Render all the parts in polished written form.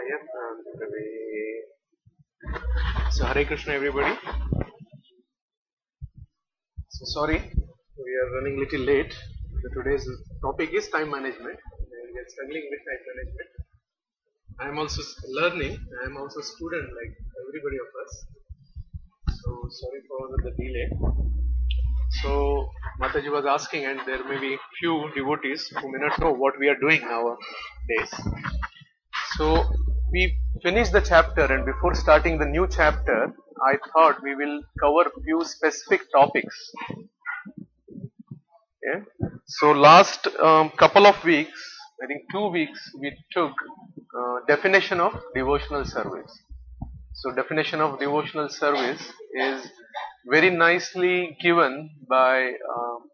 I am on the way. So Hare Krishna everybody. So sorry, we are running little late. So today's topic is time management. And we are struggling with time management. I am also learning. I am also a student like everybody of us. So sorry for the delay. So Mataji was asking, and there may be few devotees who may not know what we are doing nowadays. So we finished the chapter, and before starting the new chapter, I thought we will cover few specific topics. Yeah. So last couple of weeks, I think 2 weeks, we took definition of devotional service. So definition of devotional service is very nicely given by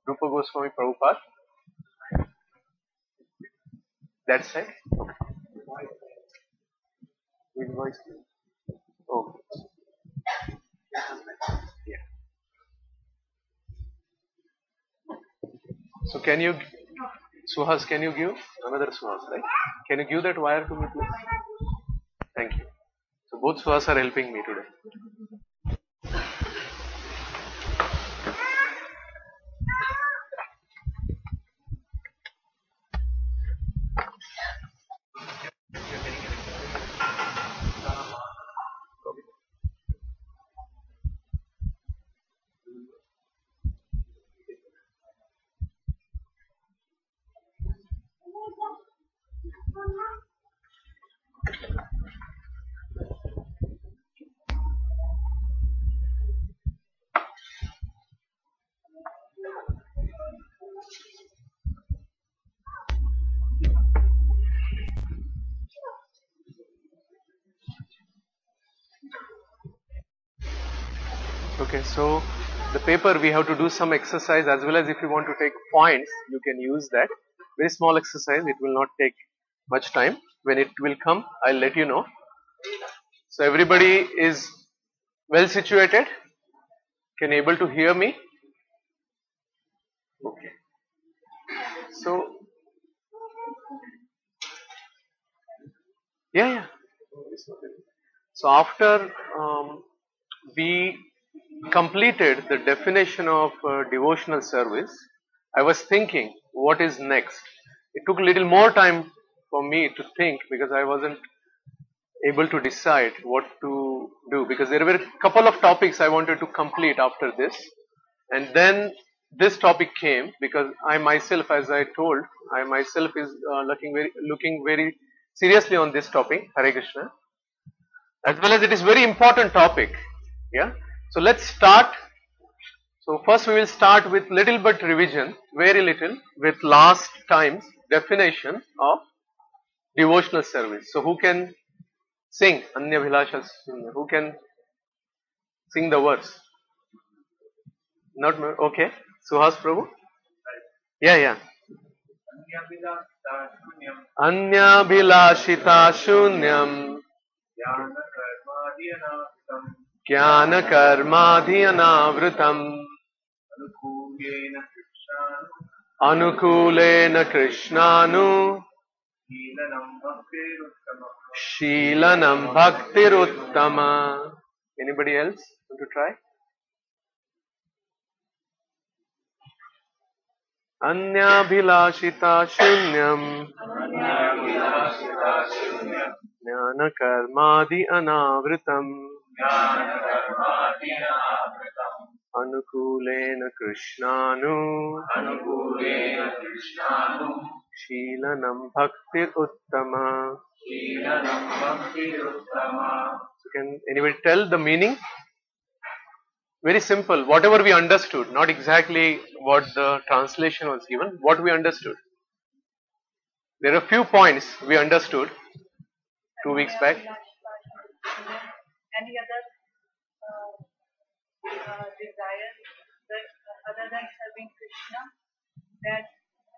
Rupa Goswami Prabhupada. That's it. Okay. With voice. Oh. Yeah. So can you, Suhas, can you give another Suhas, right? Can you give that wire to me, please? Thank you. So both Suhas are helping me today. Okay, so the paper we have to do some exercise, as well as if you want to take points, you can use that. Very small exercise, it will not take much time. When it will come, I'll let you know. So everybody is well situated? Can you able to hear me? Okay. So, yeah. So after we completed the definition of devotional service, I was thinking what is next. It took a little more time for me to think because I wasn't able to decide what to do, because there were a couple of topics I wanted to complete after this, and then this topic came because I myself, as I told, I myself is looking very seriously on this topic, Hare Krishna, as well as it is very important topic. Yeah. So let's start. So first we will start with little bit revision, very little, with last time's definition of devotional service. So who can sing Anya Bhilasha? Who can sing the words? Not okay. Suhas Prabhu? Yeah. Anya Bhilashita Shunyam Jnana Karmadhyanavritam Anukulena Krishnanu Sheelanam Bhaktiruttama. Anybody else want to try? Anya Bhilashita Shunyam Jnana Karmadhi Anavritam Anukulena Krishnanu Sheelanam Bhaktir Uttama. So can anybody tell the meaning? Very simple. Whatever we understood, not exactly what the translation was given, what we understood. There are a few points we understood 2 weeks back. Any other desire that other than serving Krishna, that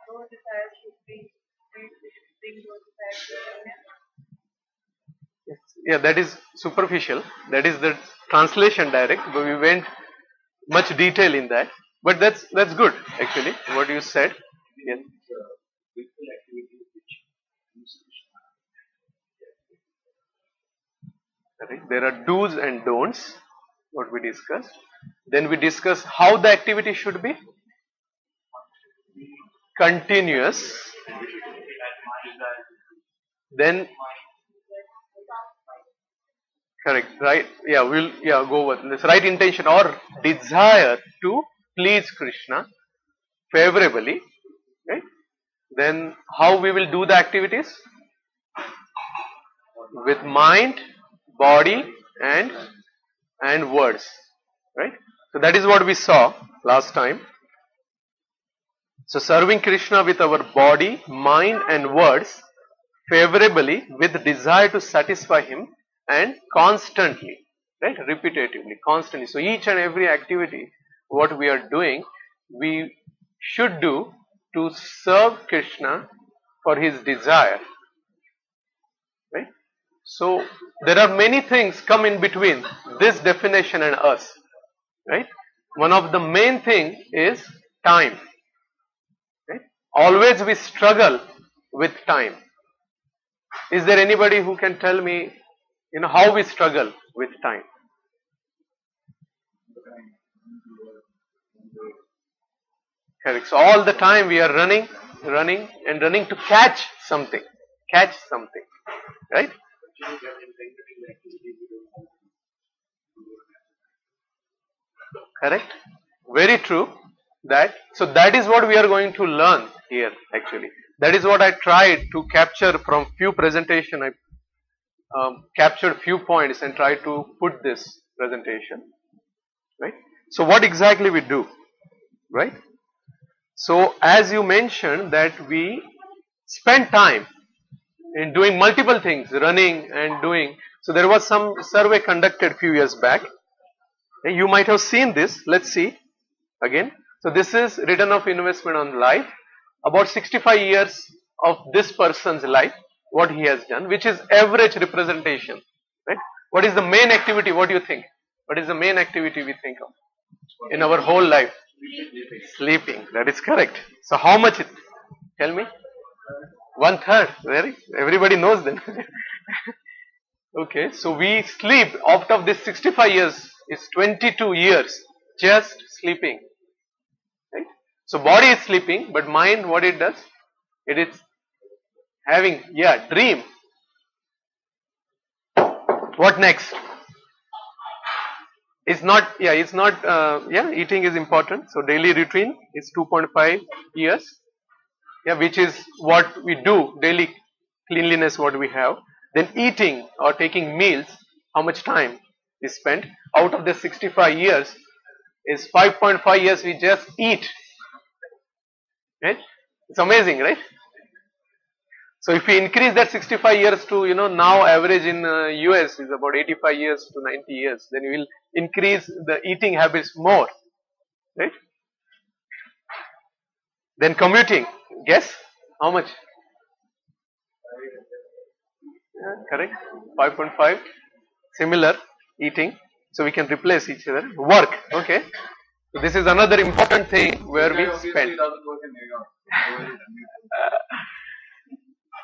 those desires should be bring those desires to Krishna? Yeah, that is superficial. That is the translation direct, but we went much detail in that. But that's good actually. What you said. Yes. Right? There are do's and don'ts, what we discussed. Then we discussed how the activity should be continuous. Then correct, right? Yeah, we'll go with this right intention or desire to please Krishna favorably, right? Then how we will do the activities? With mind, body and words, right? So that is what we saw last time. So serving Krishna with our body, mind and words favorably with desire to satisfy him and constantly, right? Repetitively, constantly. So each and every activity what we are doing, we should do to serve Krishna for his desire, right? So there are many things come in between this definition and us, right? One of the main thing is time, right? Always we struggle with time. Is there anybody who can tell me, how we struggle with time? Correct. So all the time we are running to catch something, right? Correct. Very true. So that is what we are going to learn here actually. That is what I tried to capture from few presentation. I captured few points and tried to put this presentation, right? So what exactly we do, right? So as you mentioned that we spend time in doing multiple things, running and doing. So there was some survey conducted few years back. You might have seen this. Let's see again. So this is return of investment on life. About 65 years of this person's life, what he has done, which is average representation, right? What is the main activity? What do you think? What is the main activity we think of in our whole life? Sleeping. That is correct. So how much? Tell me. 1/3. Everybody knows then. Okay. So we sleep out of this 65 years is 22 years just sleeping. Right? So body is sleeping, but mind, what it does? It is having, dream. What next? It's not, eating is important. So daily routine is 2.5 years. Which is what we do, daily cleanliness what we have. Then eating or taking meals, how much time is spent. Out of the 65 years is 5.5 years we just eat. Right? It's amazing, right? So if we increase that 65 years to, now average in US is about 85 years to 90 years, then we will increase the eating habits more. Right? Then commuting. Guess how much? Correct. 5.5. Similar eating. So we can replace each other. Work. Okay. So this is another important thing where we spend.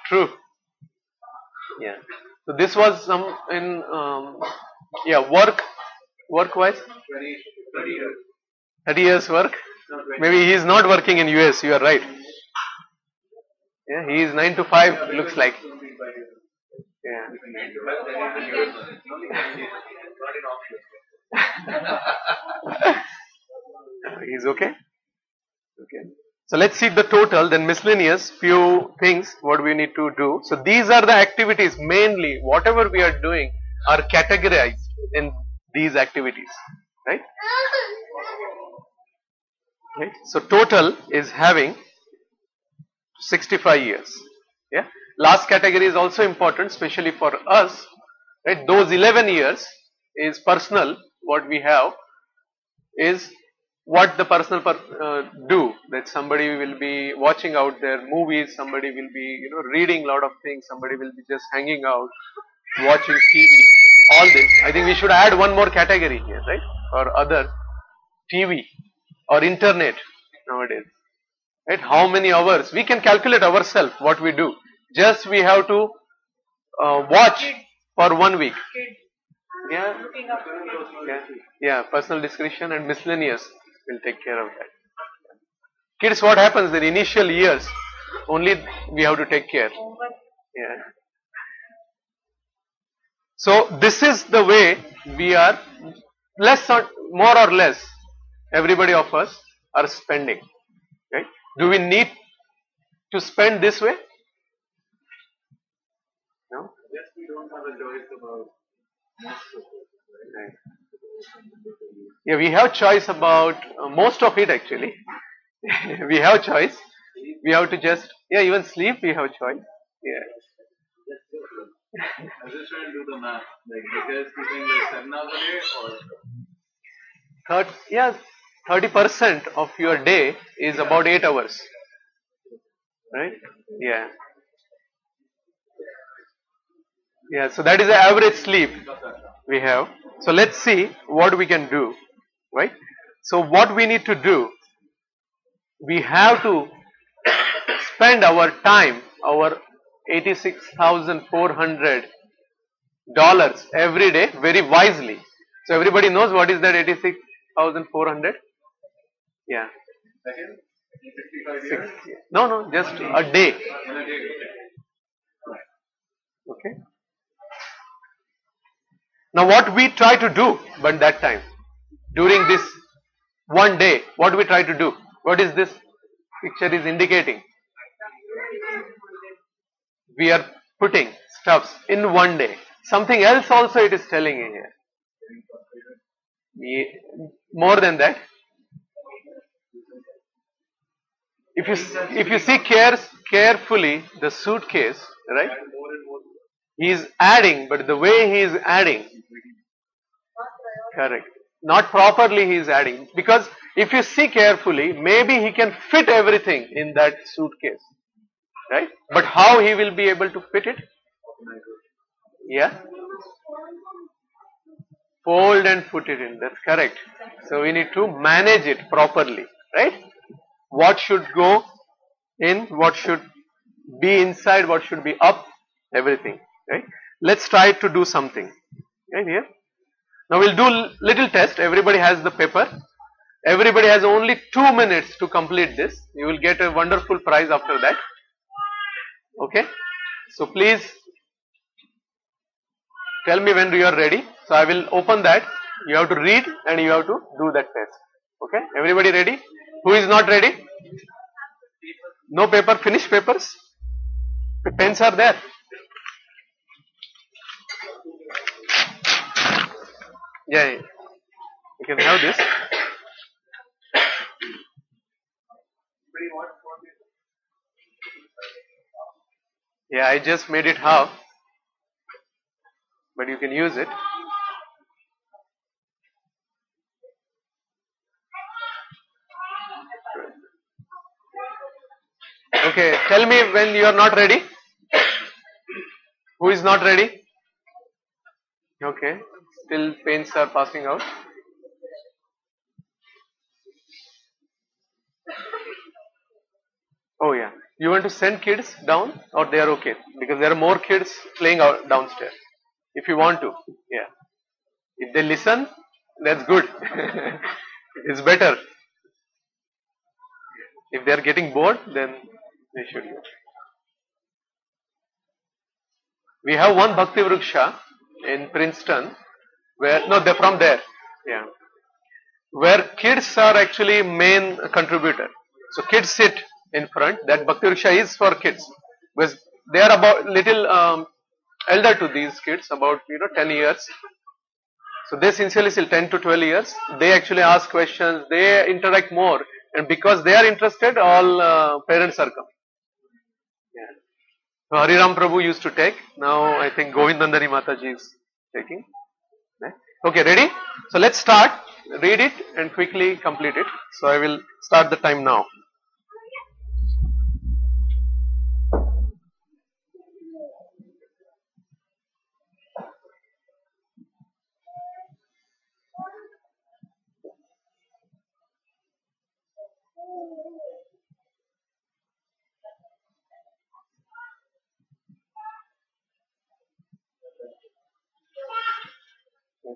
True. Yeah. So this was some in work wise. 30 years work. Maybe he is not working in US. You are right. Yeah, he is 9 to 5. Looks like. Yeah. He's okay. Okay. So let's see the total. Then miscellaneous few things what we need to do. So these are the activities mainly. Whatever we are doing are categorized in these activities. Right. Right. So total is having 65 years. Yeah. Last category is also important, especially for us. Right. Those 11 years is personal. What we have is what the personal do. That somebody will be watching out their movies. Somebody will be reading a lot of things. Somebody will be just hanging out, watching TV. All this. I think we should add one more category here, right? Or other TV or internet nowadays. Right? How many hours? We can calculate ourselves what we do. Just we have to watch for 1 week. Yeah, looking up to it. yeah, yeah. Personal discretion and miscellaneous will take care of that. Kids, what happens in initial years? Only we have to take care. Homework. Yeah. So this is the way we are less or more or less everybody of us are spending. Right? Do we need to spend this way? No. Yes, we don't have a choice about Right. Yeah, we have choice about most of it actually. We have choice. We have to just even sleep. We have choice. Yeah. I'm just trying to do the math. Like, you guys keeping like 7 hours a day or 30% of your day is about 8 hours. Right? Yeah. Yeah. So that is the average sleep we have. So let's see what we can do. Right? So what we need to do, we have to spend our time, our $86,400 every day very wisely. So everybody knows what is that 86,400? Yeah. second? 65 years? No, just a day. In a day. Okay. Now what we try to do, but that time, during this one day, what we try to do? What is this picture is indicating? We are putting stuffs in one day. Something else also it is telling in here. More than that, if you see carefully the suitcase, right? He is adding, but the way he is adding, correct. Not properly he is adding. Because if you see carefully, maybe he can fit everything in that suitcase. Right? But how he will be able to fit it? Yeah. Fold and put it in. That's correct. So we need to manage it properly. Right? What should go in, what should be inside, what should be up, everything. Right? Let's try to do something. Right here. Now we'll do little test. Everybody has the paper. Everybody has only 2 minutes to complete this. You will get a wonderful prize after that. Okay. So please tell me when you are ready. So I will open that. You have to read and you have to do that test. Okay. Everybody ready? Who is not ready? No paper. Finish papers. The pens are there. Yeah. You can have this. Yeah, I just made it half, but you can use it. Okay, tell me when you are not ready. Who is not ready? Okay, still paints are passing out. Oh yeah, you want to send kids down or they are okay? Because there are more kids playing out downstairs. If you want to, yeah. If they listen, that's good. It's better. If they are getting bored, then they should go. We have one Bhakti Vriksha in Princeton where, no, they're from there. Yeah. Where kids are actually main contributor. So kids sit in front. That Bhakti Vriksha is for kids. Because they are about little elder to these kids, about 10 years. So they sincerely still 10 to 12 years. They actually ask questions. They interact more. And because they are interested, all parents are coming. Yeah. So Hariram Prabhu used to take. Now I think Govindandari Mataji is taking. Okay, ready? So let's start. Read it and quickly complete it. So I will start the time now.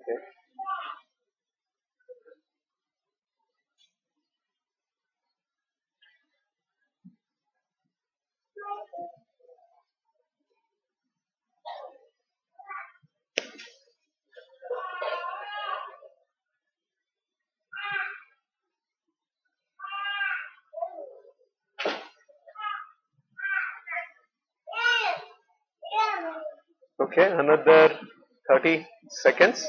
Okay. Okay, another 30 seconds.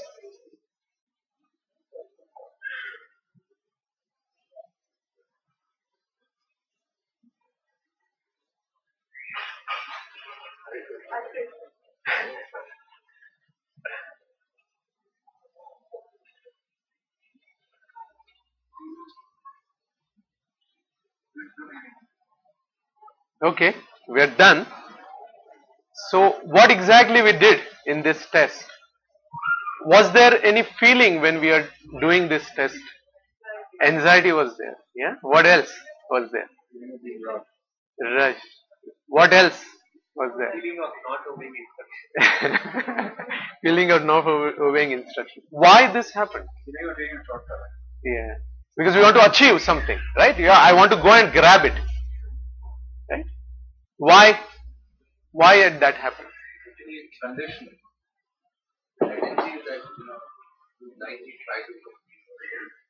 Okay, we are done. So, what exactly we did in this test? Was there any feeling when we are doing this test? Anxiety was there. Yeah. What else was there? Rush. What else was there? Feeling of not obeying instructions. Feeling of not obeying instruction. Why this happened? You are doing a shortcut. Yeah. Because we want to achieve something, right? Yeah, I want to go and grab it. Right? Why? Why did that happen? Actually, it's conditional. Tendency is that you blindly try to complete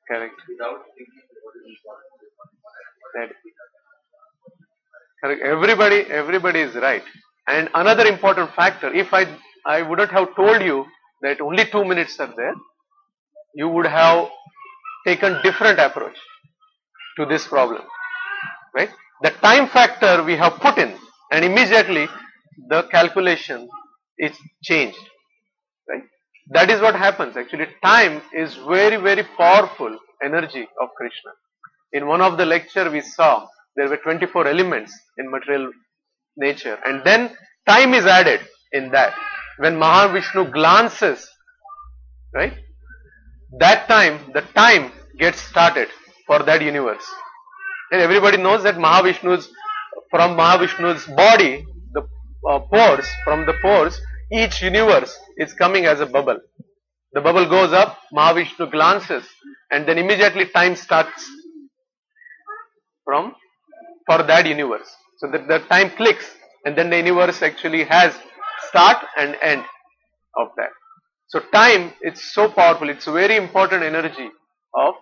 Correct. without thinking what is important. That- Correct. Everybody is right. And another important factor, if I wouldn't have told you that only 2 minutes are there, you would have taken different approach to this problem. Right? The time factor we have put in, and immediately the calculation is changed. Right? That is what happens. Actually, time is very powerful energy of Krishna. In one of the lecture we saw there were 24 elements in material nature, and then time is added in that. When Mahavishnu glances, right, that time the time gets started for that universe. And everybody knows that from Mahavishnu's body, the pores, from the pores, each universe is coming as a bubble. The bubble goes up, Mahavishnu glances, and then immediately time starts for that universe. So that the time clicks, and then the universe actually has start and end of that. So time, it's so powerful, it's a very important energy of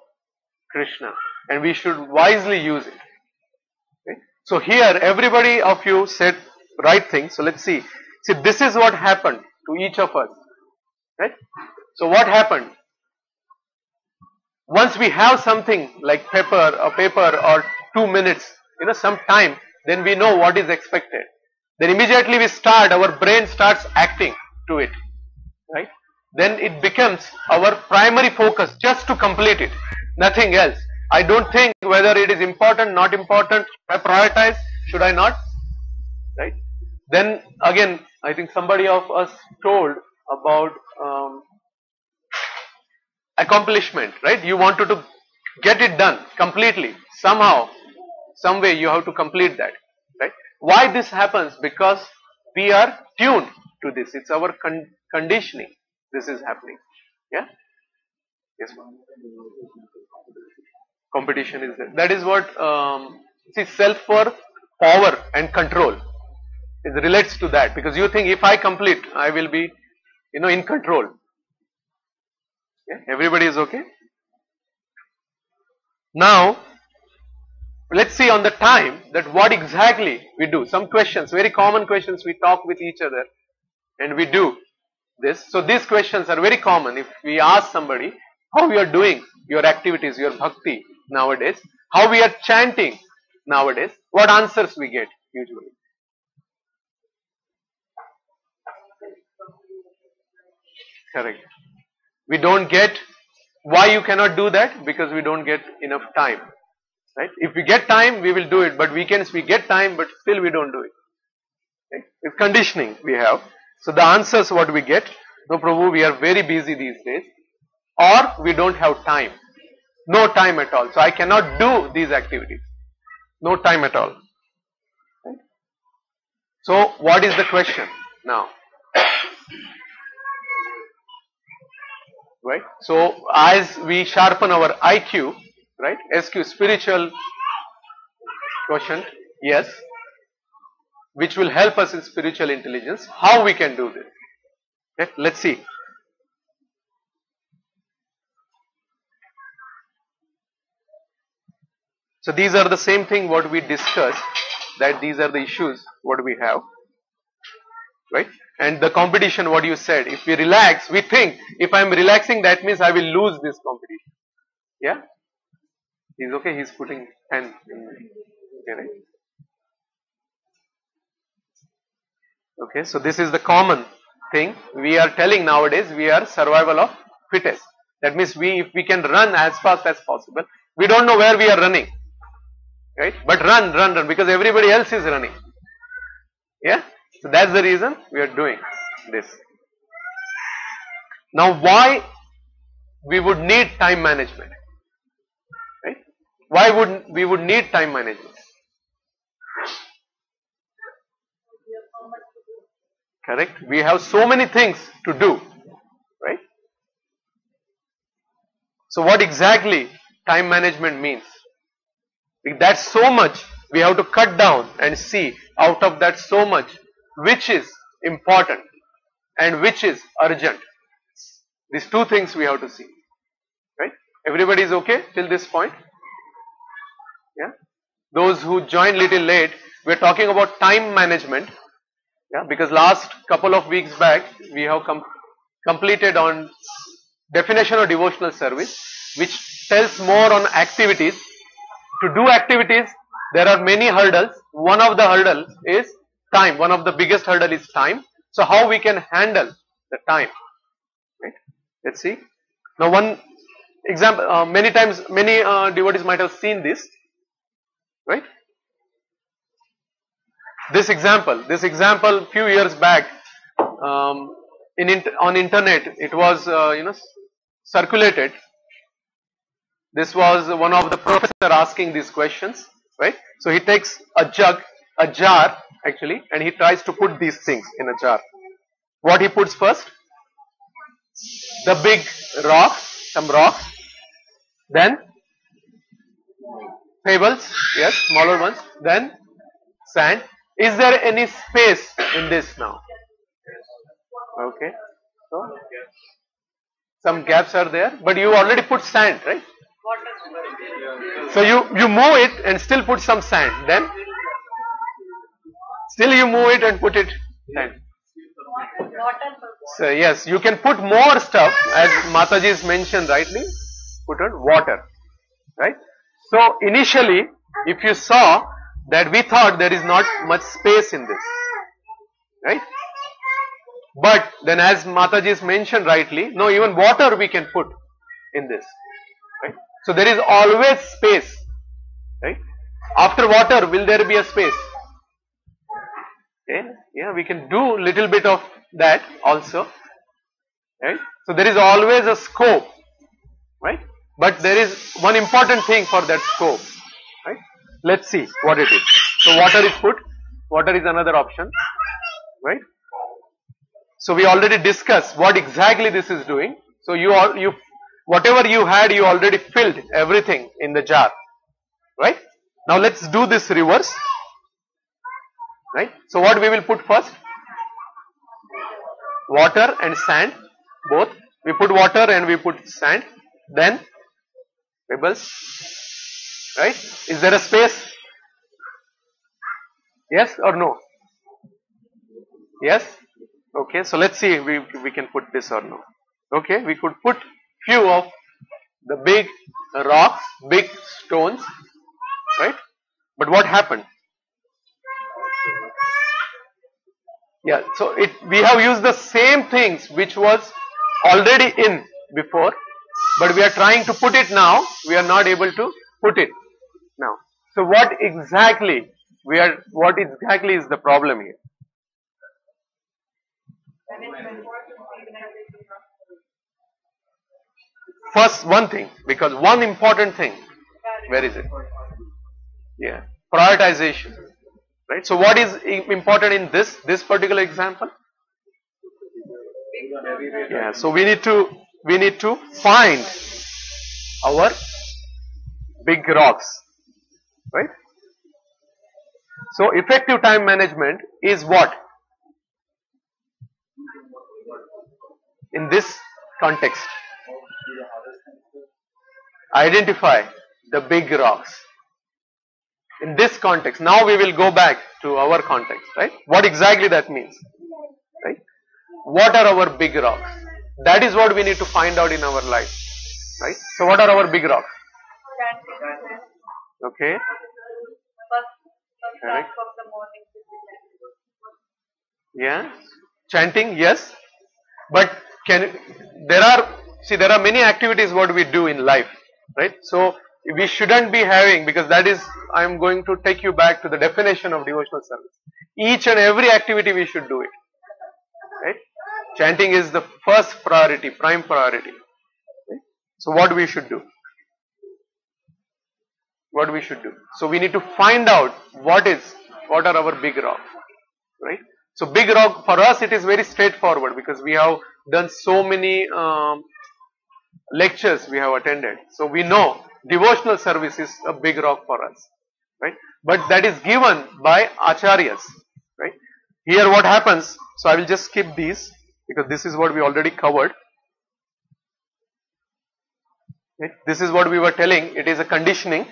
Krishna, and we should wisely use it. Okay? So here everybody of you said right thing. So let's see. See, this is what happened to each of us. Right? So what happened? Once we have something like a paper or 2 minutes, some time, then we know what is expected. Then immediately our brain starts acting to it. Right? Then it becomes our primary focus just to complete it. Nothing else. I don't think whether it is important, not important, should I prioritize, should I not? Right? Then again, I think somebody of us told about accomplishment, right? You wanted to get it done completely. Somehow, some way you have to complete that, right? Why this happens? Because we are tuned to this. It's our conditioning. This is happening. Yeah? Yes, ma'am. Competition is there. That is what, see, self for power and control. It relates to that, because you think if I complete, I will be, in control. Yeah? Everybody is okay? Now, let's see on the time that what exactly we do. Some questions, very common questions we talk with each other and we do this. So these questions are very common. If we ask somebody how you are doing your activities, your bhakti nowadays, how we are chanting nowadays, what answers we get usually? Correct. We don't get, why you cannot do that? Because we don't get enough time. Right? If we get time, we will do it. But weekends we get time, but still we don't do it. Right? It's conditioning we have. So the answers what we get, no Prabhu, we are very busy these days. Or we don't have time. No time at all. So I cannot do these activities. No time at all. Right? So what is the question now? right? So as we sharpen our IQ, right? SQ, spiritual quotient, yes, which will help us in spiritual intelligence. How we can do this? Okay, let's see. So these are the same thing what we discussed, that these are the issues what we have, right? And the competition what you said, if we relax, we think if I am relaxing that means I will lose this competition. Yeah? He's okay, he's putting hand in, okay, right? Okay, so this is the common thing we are telling nowadays, we are survival of fittest. That means if we can run as fast as possible, we don't know where we are running, right? But run, because everybody else is running. Yeah? So that's the reason we are doing this. Now why we would need time management? Right? Why would we would need time management? Correct? We have so many things to do, right? So what exactly time management means? That's so much we have to cut down and see out of that so much which is important and which is urgent. These two things we have to see, right? Everybody is okay till this point? Yeah. Those who joined little late, we are talking about time management. Yeah, because last couple of weeks back we have completed on definition of devotional service, which tells more on activities. To do activities, there are many hurdles. One of the hurdles is time. One of the biggest hurdle is time. So how we can handle the time? Right? Let's see. Now one example. Many times, many devotees might have seen this. Right? This example, few years back, on internet, it was circulated. This was one of the professor asking these questions, right? So he takes a jar actually, and he tries to put these things in a jar. What he puts first? The big rocks, some rocks, then pebbles, yes, smaller ones, then sand. Is there any space in this now? Okay, so some gaps are there, but you already put sand, right? So you move it and still put some sand, then still you move it and put it sand. So yes, you can put more stuff, as Mataji's mentioned rightly, put on water, right? So initially, if you saw that we thought there is not much space in this, right? But then as Mataji's mentioned rightly, no, even water we can put in this, right? So there is always space, right? After water, will there be a space? Okay. Yeah, we can do little bit of that also, right? So there is always a scope, right? But there is one important thing for that scope, right? Let's see what it is. So water is put, water is another option, right? So we already discussed what exactly this is doing. So you whatever you had, you already filled everything in the jar, right? Now let's do this reverse, right? So what we will put first? Water and sand, both. We put water and we put sand, then pebbles, right? Is there a space? Yes or no? Yes? Okay, so let's see if we can put this or no. Okay, we could put few of the big rocks, big stones, right? But what happened? Yeah, so we have used the same things which was already in before, but we are trying to put it now. We are not able to put it now. So what exactly is the problem here? First one thing, because one important thing, where is it? Yeah, prioritization, right? So what is important in this particular example? Yeah, so we need to we need to find our big rocks, right? So effective time management is what? In this context, identify the big rocks. In this context, now we will go back to our context, right? What exactly that means, right? What are our big rocks? That is what we need to find out in our life, right? So what are our big rocks? Chanting, Okay, first correct. half of the morning should be Yeah, chanting, yes, but there are many activities what we do in life, right? So we shouldn't be having, because that is, I am going to take you back to the definition of devotional service. Each and every activity we should do it, right? Chanting is the first priority, prime priority. Right? So what we should do? What we should do? So we need to find out what are our big rocks, right? So big rock for us, it is very straightforward because we have done so many lectures we have attended. So we know devotional service is a big rock for us, right? But that is given by acharyas, right? Here what happens, so I will just skip these because this is what we already covered. Right? This is what we were telling, it is a conditioning.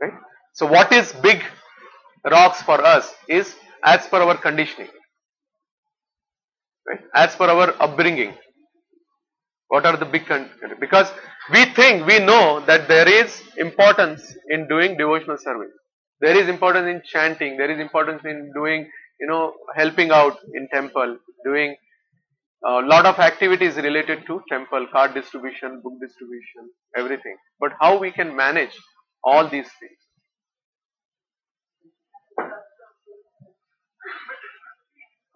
Right? So what is big rocks for us is as per our conditioning, right? As per our upbringing. What are the big because we know that there is importance in doing devotional service. There is importance in chanting. There is importance in doing, helping out in temple, doing a lot of activities related to temple, card distribution, book distribution, everything. But how we can manage all these things?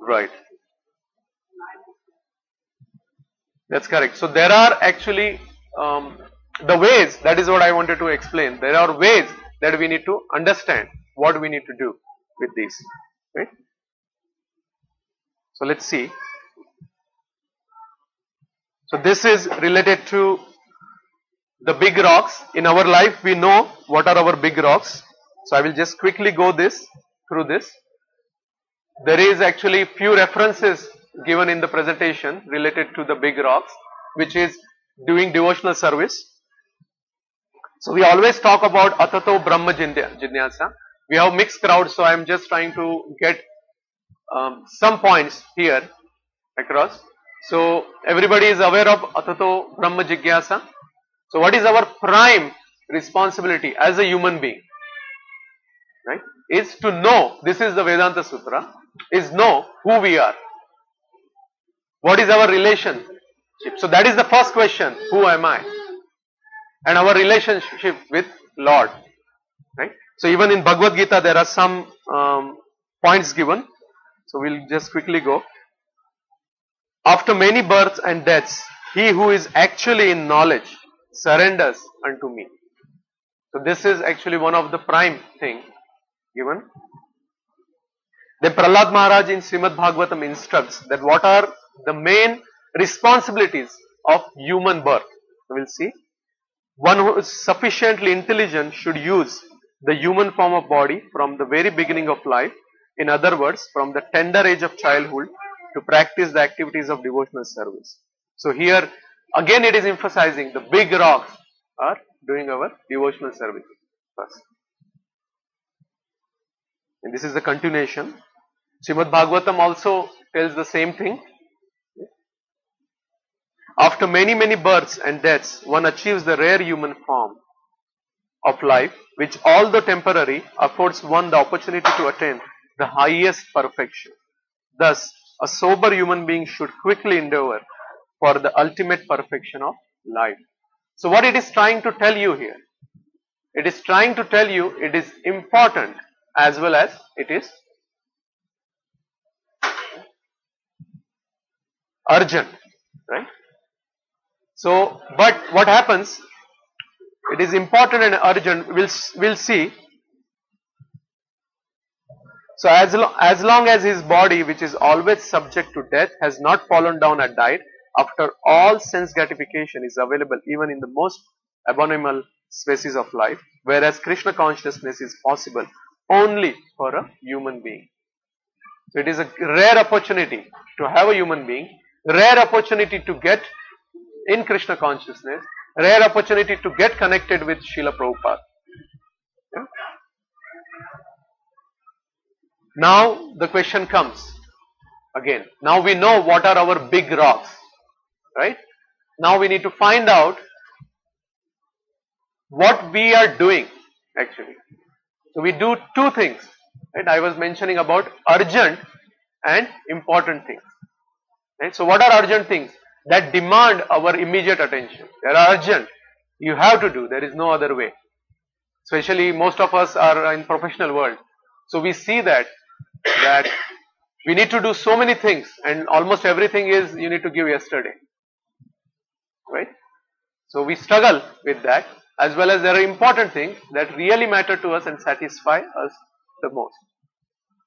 Right. That's correct. So there are actually the ways, that is what I wanted to explain. There are ways that we need to understand what we need to do with these. Right? So let's see. So this is related to the big rocks. In our life we know what are our big rocks. So I will just quickly go through this. There is actually few references given in the presentation related to the big rocks, which is doing devotional service. So we always talk about Atato Brahma Jinyasa. We have mixed crowd, so I am just trying to get some points here across. So everybody is aware of Atato Brahma Jigyasa. So what is our prime responsibility as a human being? Right? Is to know, this is the Vedanta Sutra, is know who we are. What is our relationship? So that is the first question, who am I? And our relationship with Lord. Right? So even in Bhagavad Gita there are some points given. So we'll just quickly go. After many births and deaths, he who is actually in knowledge surrenders unto me. So this is actually one of the prime thing given. Then Prahlad Maharaj in Srimad Bhagavatam instructs that what are the main responsibilities of human birth. So we'll see. One who is sufficiently intelligent should use the human form of body from the very beginning of life. In other words, from the tender age of childhood to practice the activities of devotional service. So here again it is emphasizing the big rocks are doing our devotional service first. And this is the continuation. Srimad Bhagavatam also tells the same thing. After many births and deaths, one achieves the rare human form of life, which although temporary, affords one the opportunity to attain the highest perfection. Thus, a sober human being should quickly endeavor for the ultimate perfection of life. So what it is trying to tell you here? It is trying to tell you it is important as well as it is urgent, right? So, but what happens? It is important and urgent. We'll see. So as long as his body, which is always subject to death, has not fallen down and died, after all sense gratification is available even in the most abominable species of life, whereas Krishna consciousness is possible only for a human being. So it is a rare opportunity to have a human being, rare opportunity to get in Krishna consciousness, rare opportunity to get connected with Srila Prabhupada. Yeah? Now the question comes again. Now we know what are our big rocks, right? Now we need to find out what we are doing actually. So we do two things, right? I was mentioning about urgent and important things. Right? So what are urgent things that demand our immediate attention? They are urgent. You have to do. There is no other way. Especially most of us are in professional world. So we see that we need to do so many things, and almost everything is you need to give yesterday. Right? So we struggle with that, as well as there are important things that really matter to us and satisfy us the most.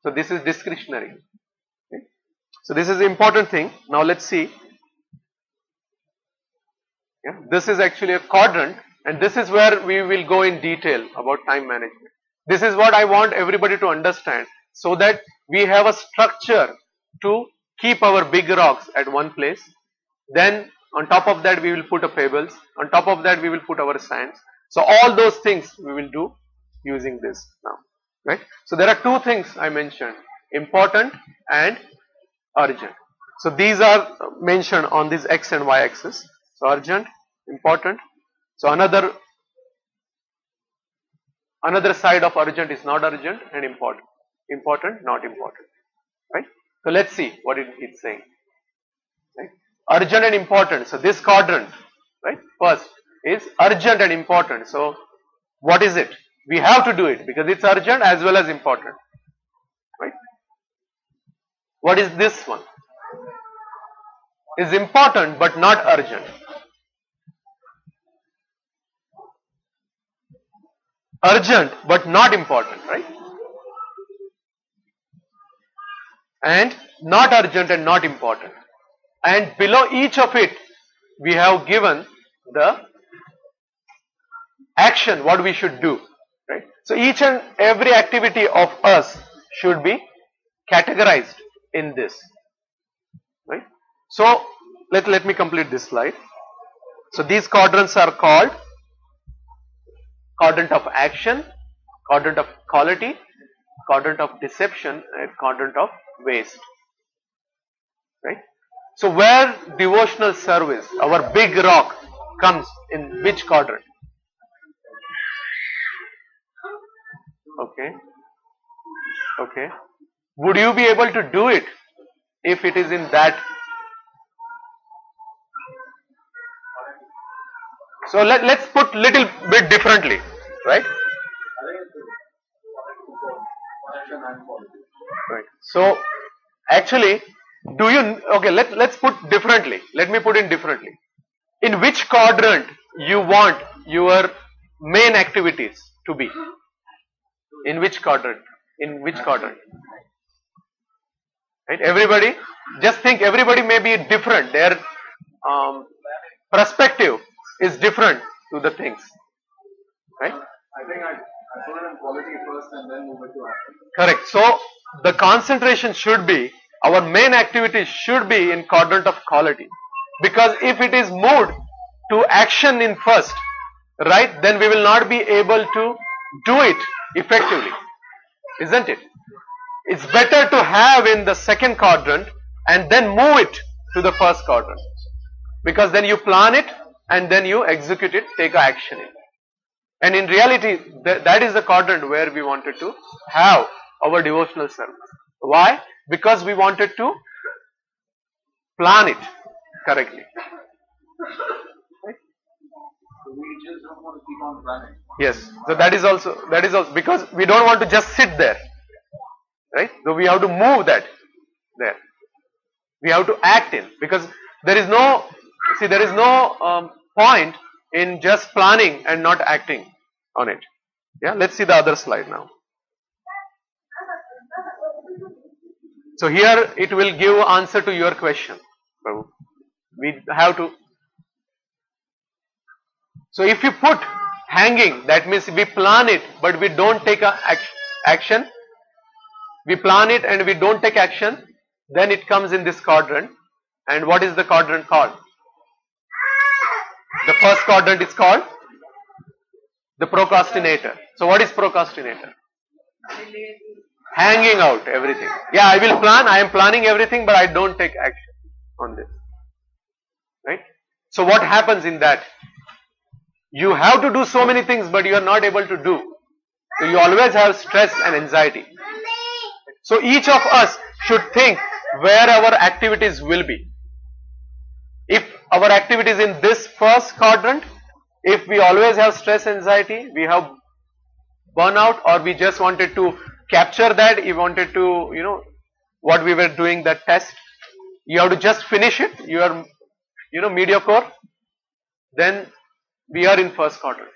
So this is discretionary. Okay? So this is the important thing. Now let's see. Yeah, this is actually a quadrant, and this is where we will go in detail about time management. This is what I want everybody to understand, so that we have a structure to keep our big rocks at one place. Then on top of that we will put a pebbles. On top of that we will put our sands. So all those things we will do using this now. Right? So there are two things I mentioned: important and urgent. So these are mentioned on this x and y axis. So urgent, important. So another side of urgent is not urgent and important. Important, not important. Right? So let's see what it's saying. Right? Urgent and important. So this quadrant, right, first is urgent and important. So what is it? We have to do it because it's urgent as well as important. Right? What is this one? Is important but not urgent. Urgent but not important, right? And not urgent and not important. And below each of it, we have given the action, what we should do. Right? So each and every activity of us should be categorized in this. Right? So let me complete this slide. So these quadrants are called quadrant of action, quadrant of quality, quadrant of deception, and quadrant of waste. Right? So where devotional service, our big rock, comes in which quadrant? Okay. Okay. Would you be able to do it if it is in that? So let's put little bit differently, right? Right. So actually, do you, okay, let's put differently. Let me put it differently. In which quadrant you want your main activities to be? In which quadrant? In which quadrant? Right? Everybody, just think, everybody may be different. Their perspective is different to the things. Right? I think I put it in quality first and then move it to action. Correct. So the concentration should be, our main activity should be in quadrant of quality. Because if it is moved to action in first, right, then we will not be able to do it effectively. Isn't it? It's better to have in the second quadrant and then move it to the first quadrant. Because then you plan it and then you execute it, take action in. And in reality, that is the quadrant where we wanted to have our devotional service. Why? Because we wanted to plan it correctly. Right? So we just don't want to keep on planning. Yes. So that is also because we don't want to just sit there. Right? So we have to move that there. We have to act in, because there is no point in just planning and not acting on it. Yeah, let's see the other slide now. So here it will give answer to your question. We have to. So if you put hanging, that means we plan it, but we don't take action. We plan it and we don't take action. Then it comes in this quadrant. And what is the quadrant called? The first quadrant is called the procrastinator. So what is procrastinator? Hanging out everything. Yeah, I will plan. I am planning everything, but I don't take action on this. Right? So what happens in that? You have to do so many things, but you are not able to do. So you always have stress and anxiety. So each of us should think where our activities will be. If our activity is in this first quadrant, if we always have stress, anxiety, we have burnout, or we just wanted to capture that, we wanted to, what we were doing, that test, you have to just finish it, you are, mediocre, then we are in first quadrant.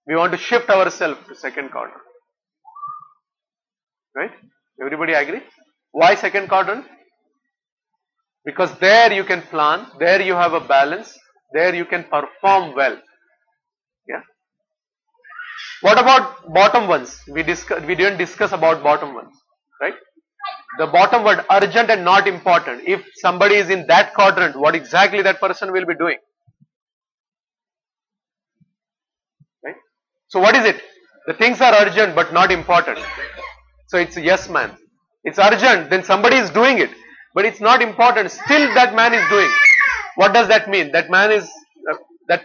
We want to shift ourselves to second quadrant. Right? Everybody agree? Why second quadrant? Because there you can plan, there you have a balance, there you can perform well. Yeah. What about bottom ones? We didn't discuss about bottom ones, right? The bottom word, urgent and not important. If somebody is in that quadrant, what exactly that person will be doing? Right? So what is it? The things are urgent but not important. So it's a yes man. It's urgent, then somebody is doing it, but it's not important. Still that man is doing. What does that mean? That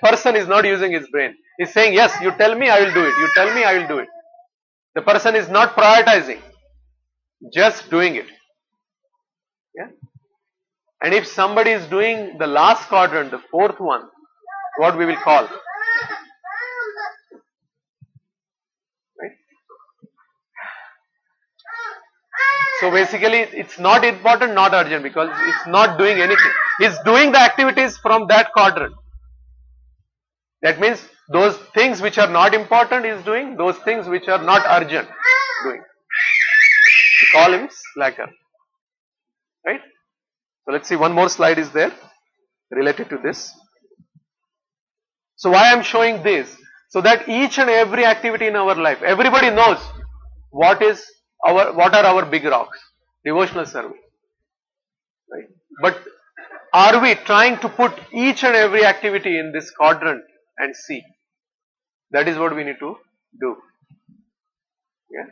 person is not using his brain. He's saying, yes, you tell me, I will do it. You tell me, I will do it. The person is not prioritizing, just doing it. Yeah. And if somebody is doing the last quadrant, the fourth one, what we will call? Right? So basically, it's not important, not urgent, because it's not doing anything. It's doing the activities from that quadrant. That means those things which are not important is doing, those things which are not urgent doing. We call him slacker. Right? So let's see, one more slide is there related to this. So why I am showing this? So that each and every activity in our life, everybody knows what are our big rocks. Devotional service. Right? But are we trying to put each and every activity in this quadrant and see? That is what we need to do. Yeah.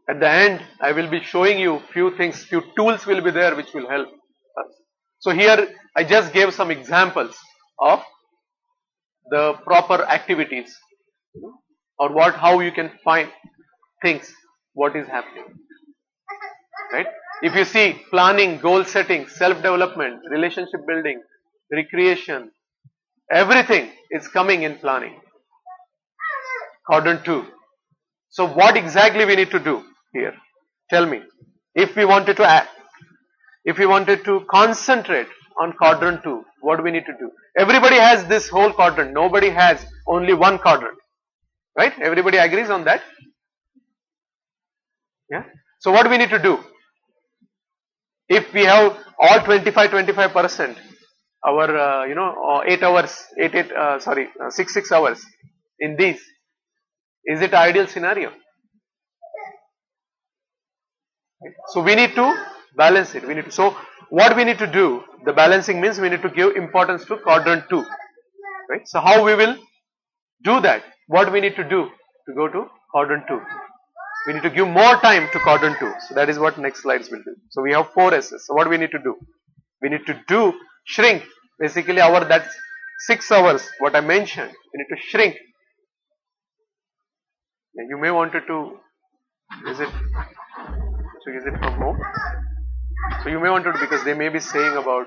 At the end, I will be showing you few things, few tools will be there which will help us. So here, I just gave some examples of the proper activities, or how you can find things, what is happening. Right? If you see planning, goal setting, self-development, relationship building, recreation, everything is coming in planning. Quadrant 2. So what exactly we need to do here? Tell me. If we wanted to act, if we wanted to concentrate on quadrant 2, what we need to do? Everybody has this whole quadrant. Nobody has only one quadrant. Right? Everybody agrees on that? Yeah. So what we need to do? If we have all 25%, our 8 hours, 6 hours in these, is it ideal scenario? So we need to balance it. So what we need to do? The balancing means we need to give importance to quadrant 2. Right? So how we will do that? What we need to do to go to quadrant 2? We need to give more time to quadrant 2. So that is what next slides will do. So we have 4 S's. So what we need to do? We need to shrink. Basically that's 6 hours, what I mentioned. We need to shrink. You may want to visit from home. So you may want to, because they may be saying about,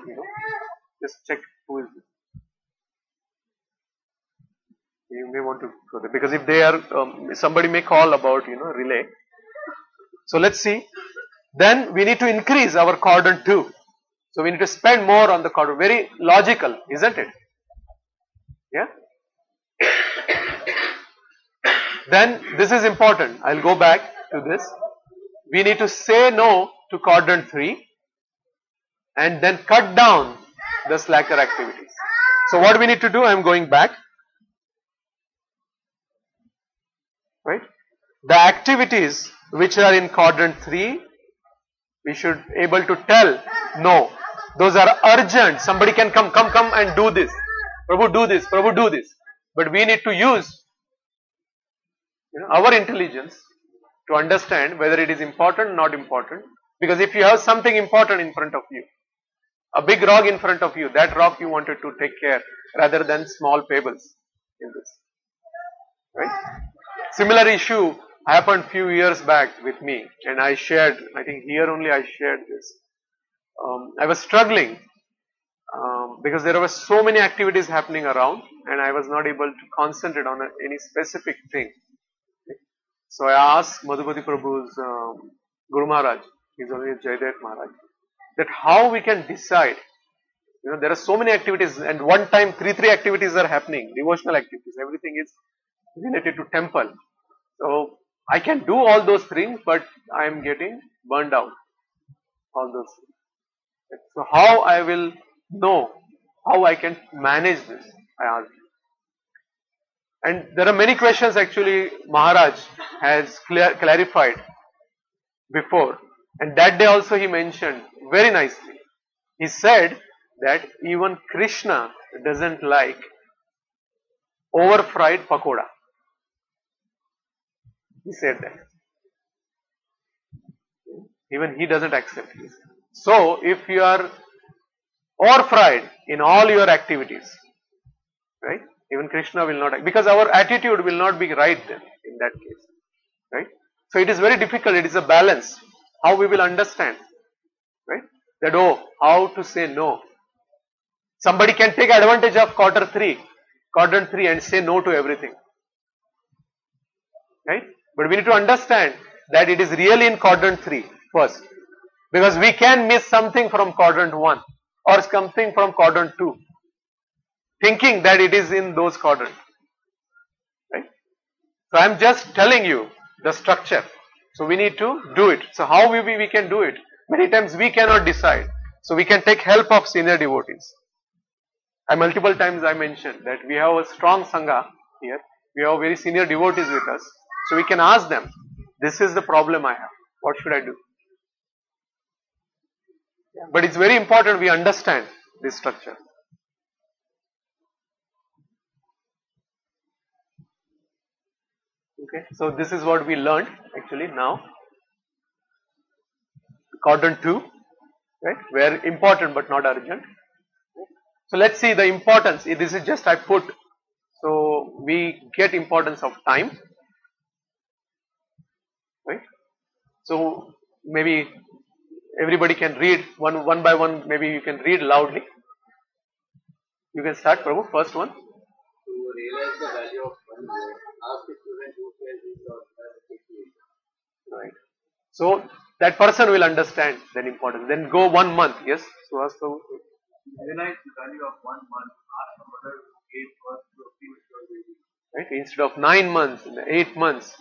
just check who is this. You may want to go there, because if they are, somebody may call about, relay. So let's see. Then we need to increase our quadrant 2. So we need to spend more on the quadrant. Very logical, isn't it? Yeah. Then this is important. I'll go back to this. We need to say no to quadrant 3 and then cut down the slacker activities. So what we need to do, I am going back. Right? The activities which are in quadrant 3, we should able to tell, no, those are urgent. Somebody can come and do this. Prabhu, do this. Prabhu, do this. But we need to use our intelligence to understand whether it is important or not important. Because if you have something important in front of you, a big rock in front of you, that rock you wanted to take care rather than small pebbles in this. Right? Similar issue happened few years back with me, and I shared, I think here only I shared this. I was struggling because there were so many activities happening around and I was not able to concentrate on any specific thing. So I asked Madhupati Prabhu's Guru Maharaj, he's only Jaydev Maharaj, that how we can decide. There are so many activities and one time three activities are happening, devotional activities, everything is related to temple. So I can do all those things, but I am getting burned out. All those things. So how I will know how I can manage this? I asked. And there are many questions actually Maharaj has clarified before. And that day also he mentioned very nicely. He said that even Krishna doesn't like over-fried pakoda. He said that. Even he doesn't accept this. So, if you are over-fried in all your activities, right? Even Krishna will not, because our attitude will not be right then in that case, right? So, it is very difficult. It is a balance. How we will understand, right? That how to say no. Somebody can take advantage of quadrant 3 and say no to everything, right? But we need to understand that it is really in quadrant 3 first, because we can miss something from quadrant 1 or something from quadrant 2, thinking that it is in those quadrants, right? So I am just telling you the structure. So we need to do it. So how we can do it? Many times we cannot decide. So we can take help of senior devotees. Multiple times I mentioned that we have a strong sangha here. We have very senior devotees with us. So we can ask them, this is the problem I have. What should I do? But it's very important we understand this structure. Okay, so this is what we learned actually now. Quadrant 2, right, where important but not urgent. So let's see the importance. This is just I put, so we get importance of time, right? So maybe everybody can read one by one. Maybe you can read loudly. You can start, Prabhu. First one. To realize the value of one word, ask the student who can read or Right. So that person will understand that importance. Then go 1 month. Yes. So ask Prabhu. realize the value of 1 month, ask the mother who gave birth to a premature baby. Right. Instead of 9 months, 8 months,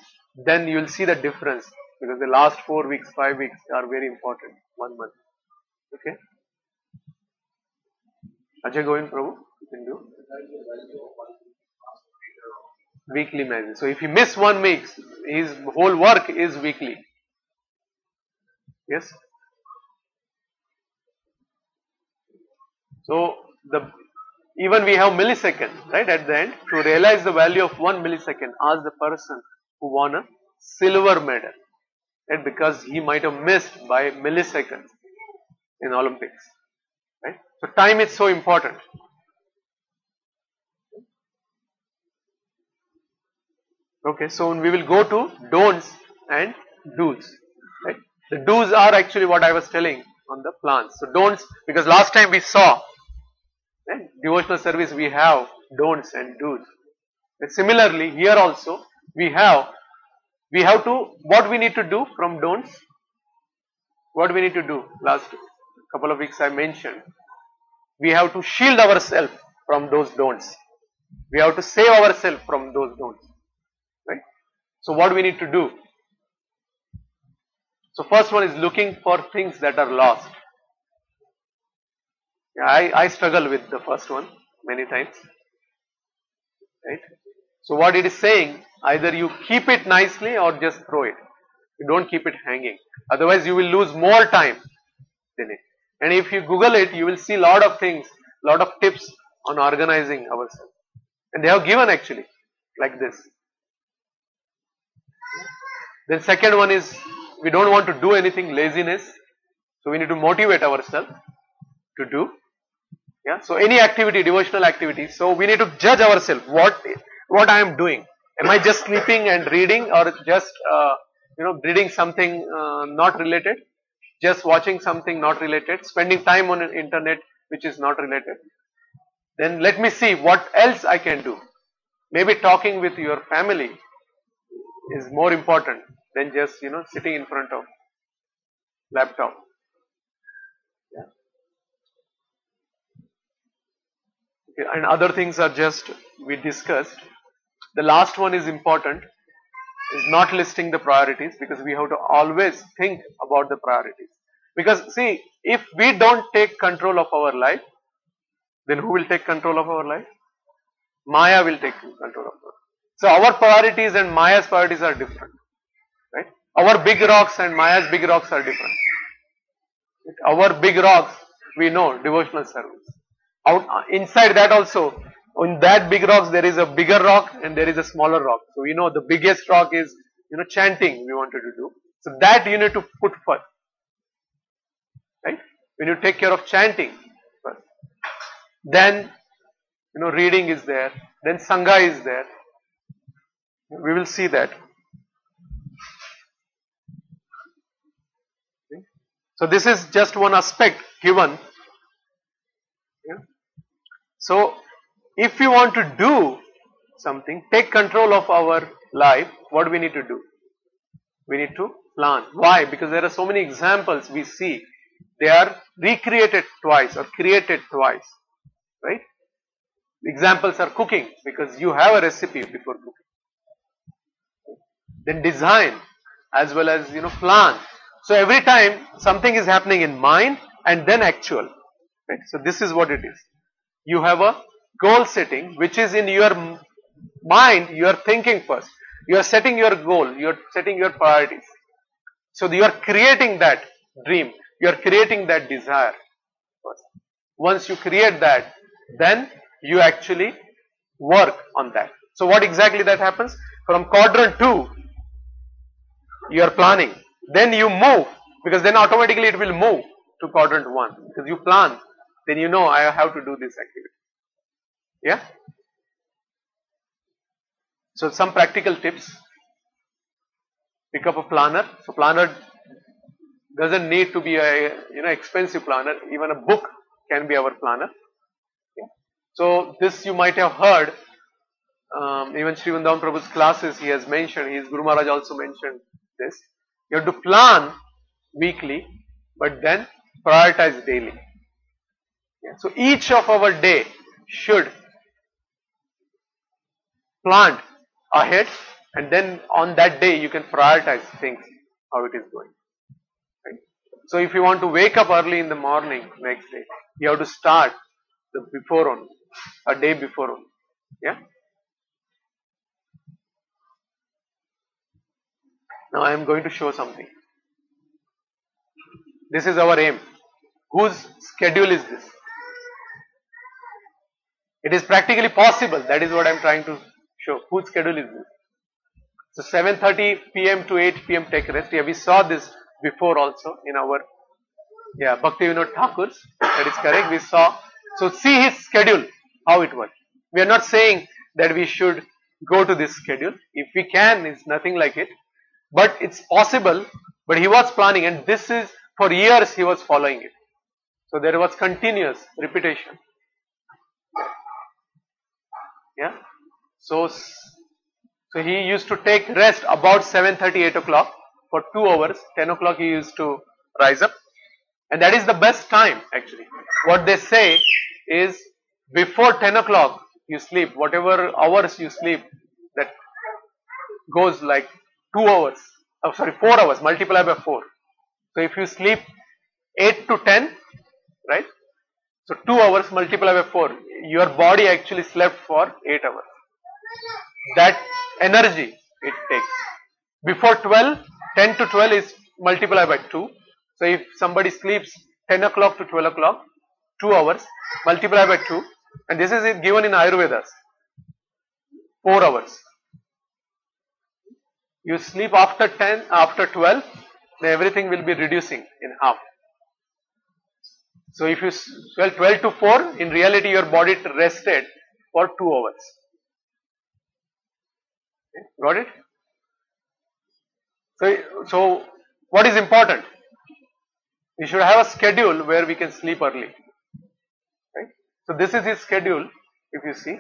then you will see the difference, because the last 4 weeks, 5 weeks are very important. 1 month. Okay. Ajay Govind Prabhu, you can do. Weekly measure. So if he miss 1 week, his whole work is weekly. Yes. So even we have millisecond, right, at the end. To realize the value of 1 millisecond, ask the person who won a silver medal, right, because he might have missed by milliseconds in Olympics, right. So time is so important. Okay, so we will go to don'ts and do's, right. The do's are actually what I was telling on the plans. So don'ts, because last time we saw, right, devotional service we have don'ts and do's. And similarly here also we have to, what we need to do from don'ts, what we need to do. Last couple of weeks I mentioned, we have to shield ourselves from those don'ts. We have to save ourselves from those don'ts, right. So what we need to do? So first one is looking for things that are lost. Yeah, I struggle with the first one many times. Right? So what it is saying, either you keep it nicely or just throw it. You don't keep it hanging. Otherwise you will lose more time in it. And if you Google it, you will see lot of things, lot of tips on organizing ourselves. And they have given actually, like this. Then second one is, we don't want to do anything, laziness. So we need to motivate ourselves to do. Yeah. So any activity, devotional activity. So we need to judge ourselves. What I am doing. Am I just sleeping and reading, or just reading something not related? Just watching something not related, spending time on the internet which is not related. Then let me see what else I can do. Maybe talking with your family is more important than just sitting in front of laptop. Yeah. Okay. And other things are just we discussed. The last one is important, is not listing the priorities, because we have to always think about the priorities. Because see, if we don't take control of our life, then who will take control of our life? Maya will take control of our life. So our priorities and Maya's priorities are different. Right? Our big rocks and Maya's big rocks are different. Our big rocks, we know, devotional service. Inside that also, in that big rocks there is a bigger rock and there is a smaller rock. So we know the biggest rock is chanting we wanted to do. So that you need to put first. Right? When you take care of chanting first. Then reading is there. Then Sangha is there. We will see that. Okay. So this is just one aspect given. Yeah. So if we want to do something, take control of our life, what we need to do? We need to plan. Why? Because there are so many examples we see. They are recreated twice or created twice. Right? Examples are cooking, because you have a recipe before cooking. Then design, as well as plan. So every time something is happening in mind and then actual. Right? So this is what it is. You have a goal setting which is in your mind. You are thinking first. You are setting your goal. You are setting your priorities. So you are creating that dream. You are creating that desire first. Once you create that, then you actually work on that. So what exactly that happens? From quadrant 2, you are planning. Then you move, because then automatically it will move to quadrant 1. Because you plan, then you know I have to do this activity. Yeah? So some practical tips. Pick up a planner. So planner doesn't need to be a expensive planner. Even a book can be our planner. Okay. So this you might have heard. Even Sri Vrindavan Prabhu's classes he has mentioned. His Guru Maharaj also mentioned this. You have to plan weekly, but then prioritize daily. Yeah. So each of our day should plan ahead, and then on that day you can prioritize things, how it is going. Right? So if you want to wake up early in the morning next day, you have to start the before only, a day before only. Yeah. Now I am going to show something. This is our aim. Whose schedule is this? It is practically possible. That is what I am trying to show. Whose schedule is this? So 7:30 p.m. to 8 p.m. take rest. Yeah, we saw this before also in our Bhakti Vinod Thakur's. That is correct. We saw. So see his schedule, how it works. We are not saying that we should go to this schedule. If we can, it's nothing like it. But it's possible. But he was planning, and this is for years he was following it. So there was continuous repetition. Yeah. So he used to take rest about 7:30, 8 o'clock for 2 hours. 10 o'clock he used to rise up. And that is the best time actually. What they say is before 10 o'clock you sleep, whatever hours you sleep, that goes like 2 hours. 4 hours, multiply by 4. So if you sleep 8 to 10, right? So 2 hours multiplied by 4, your body actually slept for 8 hours. That energy it takes. Before 12, 10 to 12 is multiplied by 2. So if somebody sleeps 10 o'clock to 12 o'clock, 2 hours, multiplied by 2, and this is given in Ayurvedas, 4 hours. You sleep after 10, after 12, then everything will be reducing in half. So if you 12 to 4, in reality your body rested for 2 hours. Okay, got it? So what is important? We should have a schedule where we can sleep early. Right? So this is his schedule, if you see.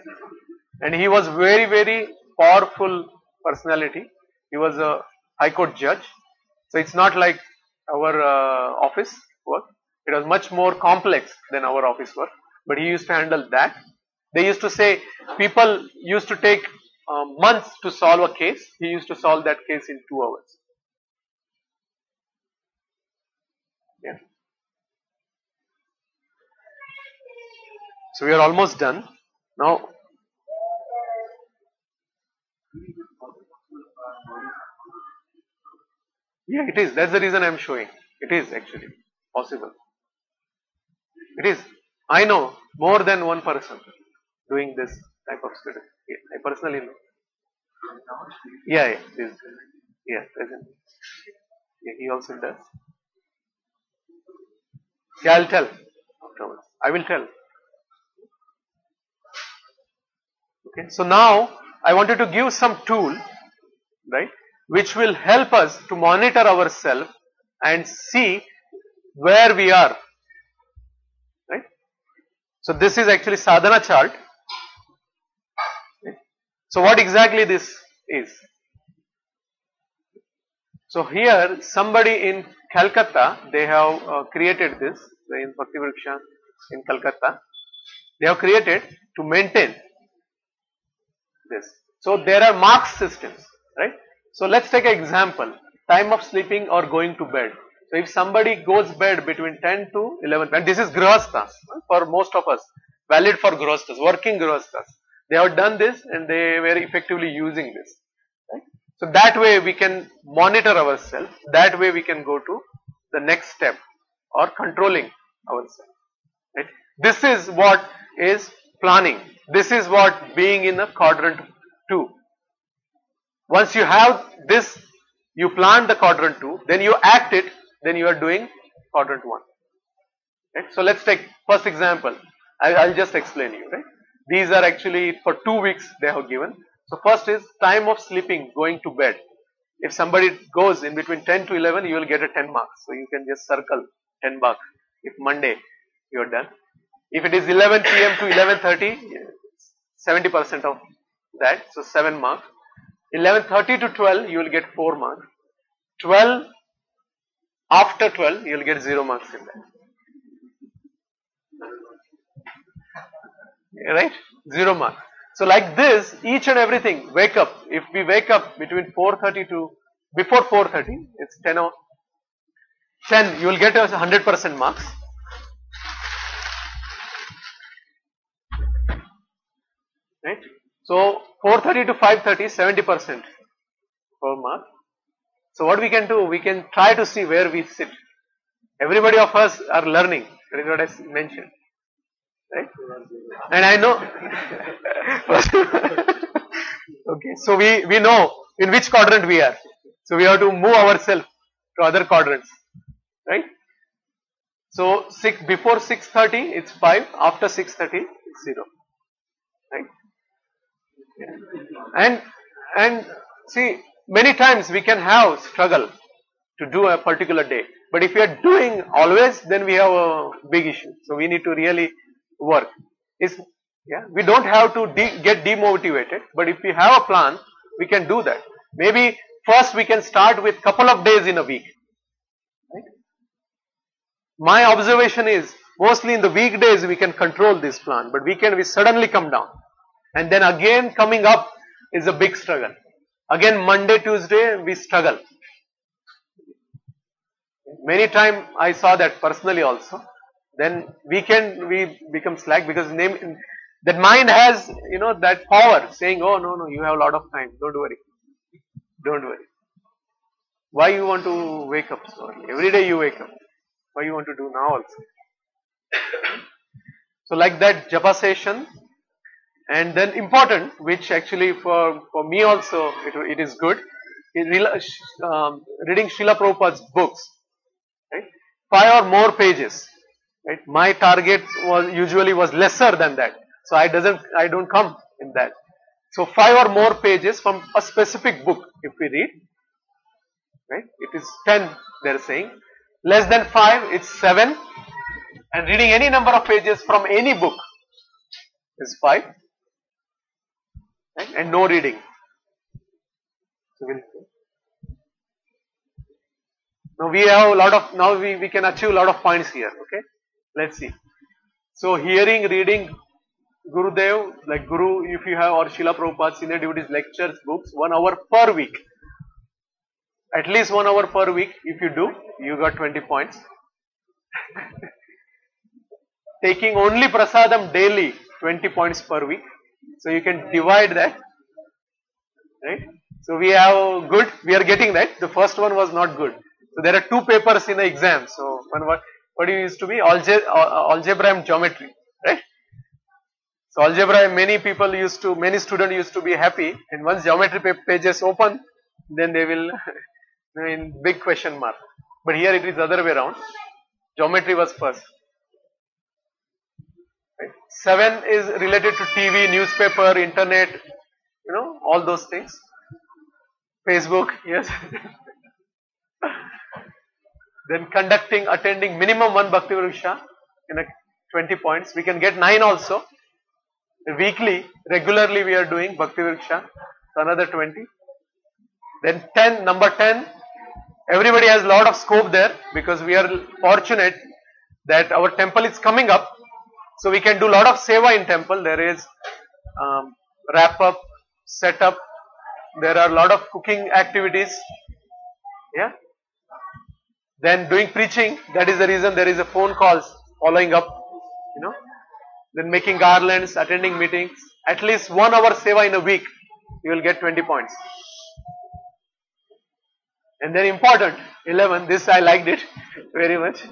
And he was very, very powerful personality. He was a high court judge. So it's not like our office work. It was much more complex than our office work. But he used to handle that. They used to say people used to take months to solve a case. He used to solve that case in 2 hours. Yeah. So we are almost done. Now, yeah, it is. That's the reason I am showing. It is actually possible. It is. I know more than one person doing this type of study. Yeah, I personally know. Yeah, yeah, this, yeah, present. Yeah, he also does. Yeah, I'll tell afterwards. I will tell. Okay. So now I wanted to give some tool, right, which will help us to monitor ourselves and see where we are. Right. So this is actually sadhana chart. Okay. So what exactly this is? So here somebody in Calcutta, they have created this in Bhakti Vriksha in Calcutta. They have created to maintain this. So there are mark systems, right? So let's take an example, time of sleeping or going to bed. So if somebody goes bed between 10 to 11, and this is grihasthas, for most of us, valid for grihasthas, working grihasthas. They have done this and they were effectively using this. Right? So that way we can monitor ourselves, that way we can go to the next step or controlling ourselves. Right? This is what is planning. This is what being in a quadrant 2. Once you have this, you plan the quadrant 2, then you act it, then you are doing quadrant 1. Right? So let's take first example. I'll just explain you. Right? These are actually for 2 weeks they have given. So first is time of sleeping, going to bed. If somebody goes in between 10 to 11, you will get a 10 marks. So you can just circle 10 marks. If Monday you are done. If it is 11 p.m. to 11:30, 70% of that, so 7 marks. 11:30 to 12, you will get 4 marks. 12, after 12, you will get 0 marks in that. Right? 0 marks. So like this, each and everything, wake up. If we wake up between 4:30 to, before 4:30, it's 10 or 10, you will get 100% marks. Right? So 4:30 to 5:30, 70% per mark. So what we can do, we can try to see where we sit. Everybody of us are learning. That is what I mentioned. Right? And I know. Okay, so we know in which quadrant we are. So we have to move ourselves to other quadrants. Right? So before 6:30 it's 5, after 6:30 it's 0. Right? Yeah. And see, many times we can have struggle to do a particular day. But if we are doing always, then we have a big issue. So we need to really work. We don't have to get demotivated, but if we have a plan, we can do that. Maybe first we can start with couple of days in a week. Right? My observation is mostly in the weekdays we can control this plan, but weekend we suddenly come down. And then again coming up is a big struggle. Again Monday, Tuesday we struggle. Many times I saw that personally also. Then we become slack because that mind has, that power saying, oh no, you have a lot of time. Don't worry. Don't worry. Why you want to wake up so early? Every day you wake up. Why you want to do now also? So like that japa session, and then important, which actually for me also it is good, reading Srila Prabhupada's books, right? 5 or more pages, right? My target was lesser than that, so I don't come in that. So 5 or more pages from a specific book, if we read, right? It is 10. They're saying less than 5, it's 7, and reading any number of pages from any book is 5, right? And no reading. So now we have a lot of, now we can achieve a lot of points here. Okay, let's see. So hearing, reading Gurudev, like Guru, if you have, or Srila Prabhupada, senior devotees, lectures, books, 1 hour per week. At least 1 hour per week. If you do, you got 20 points. Taking only prasadam daily, 20 points per week. So you can divide that, right? So we have good, we are getting that. The first one was not good. So there are 2 papers in the exam. So what it used to be? Algebra and geometry, right? So algebra, many students used to be happy, and once geometry pages open, then they will in big question mark. But here it is other way around. Geometry was first. Right? 7 is related to TV, newspaper, internet, all those things. Facebook, yes. Then attending minimum 1 Bhakti Vriksha in 20 points. We can get 9 also. Weekly, regularly we are doing Bhakti Vriksha, so another 20. Then number 10, everybody has a lot of scope there because we are fortunate that our temple is coming up. So we can do a lot of seva in temple. There is wrap up, set up. There are a lot of cooking activities. Yeah. Then doing preaching. That is the reason there is a phone calls following up. Then making garlands, attending meetings. At least 1 hour seva in a week. You will get 20 points. And then important, 11. This I liked it very much.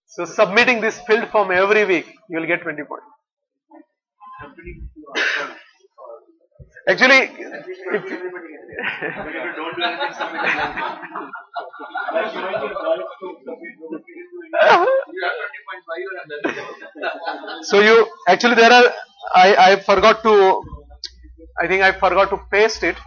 So submitting this filled form every week, you will get 20 points. Actually, if don't do anything, submit so I forgot to paste it.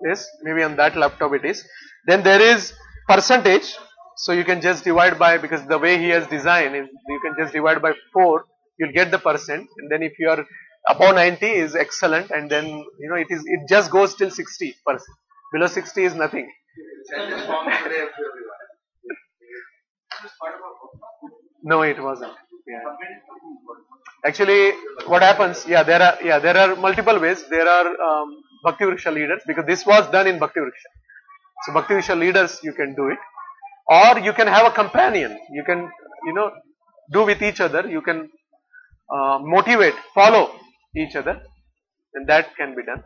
Yes, maybe on that laptop it is. Then there is percentage. So you can just divide by, because the way he has designed is, you can just divide by 4. You'll get the percent. And then if you are above 90 is excellent. And then, it just goes till 60%. Below 60 is nothing. No, it wasn't. Yeah. Actually, what happens? There are multiple ways. There are Bhakti Vriksha leaders, because this was done in Bhakti Vriksha. So Bhakti Vriksha leaders, you can do it, or you can have a companion. You can, do with each other. You can motivate, follow each other, and that can be done.